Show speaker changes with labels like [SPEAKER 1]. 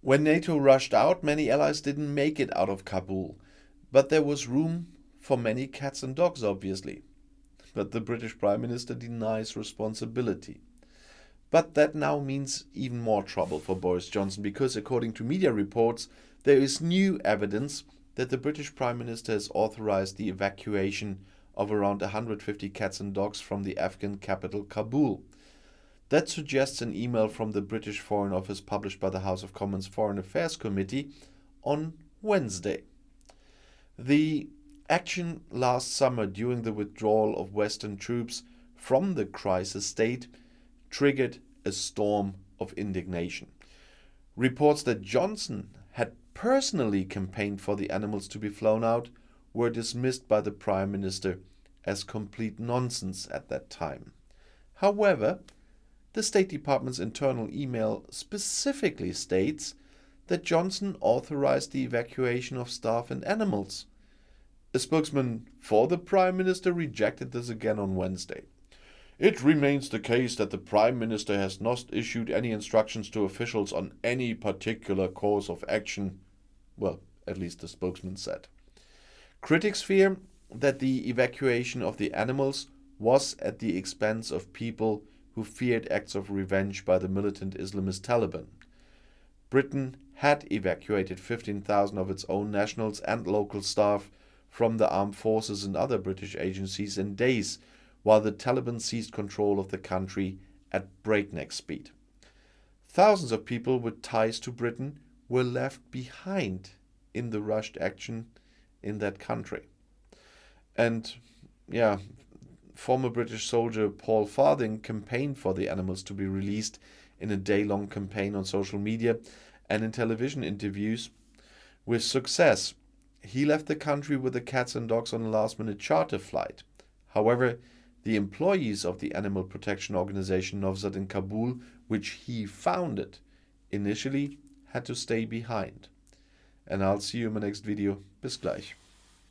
[SPEAKER 1] When NATO rushed out, many allies didn't make it out of Kabul. But there was room for many cats and dogs, obviously. But the British Prime Minister denies responsibility. But that now means even more trouble for Boris Johnson because, according to media reports, there is new evidence that the British Prime Minister has authorized the evacuation of around 150 cats and dogs from the Afghan capital Kabul. That suggests an email from the British Foreign Office published by the House of Commons Foreign Affairs Committee on Wednesday. The action last summer during the withdrawal of Western troops from the crisis state triggered a storm of indignation. Reports that Johnson had personally campaigned for the animals to be flown out were dismissed by the Prime Minister as complete nonsense at that time. However, the State Department's internal email specifically states that Johnson authorized the evacuation of staff and animals. A spokesman for the Prime Minister rejected this again on Wednesday. It remains the case that the Prime Minister has not issued any instructions to officials on any particular course of action. Well, at least the spokesman said. Critics fear that the evacuation of the animals was at the expense of people who feared acts of revenge by the militant Islamist Taliban. Britain had evacuated 15,000 of its own nationals and local staff from the armed forces and other British agencies in days, while the Taliban seized control of the country at breakneck speed. Thousands of people with ties to Britain were left behind in the rushed action in that country. And former British soldier Paul Farthing campaigned for the animals to be released in a day-long campaign on social media and in television interviews with success. He left the country with the cats and dogs on a last-minute charter flight. However, the employees of the animal protection organization Novsat in Kabul, which he founded, initially had to stay behind. And I'll see you in my next video. Bis gleich.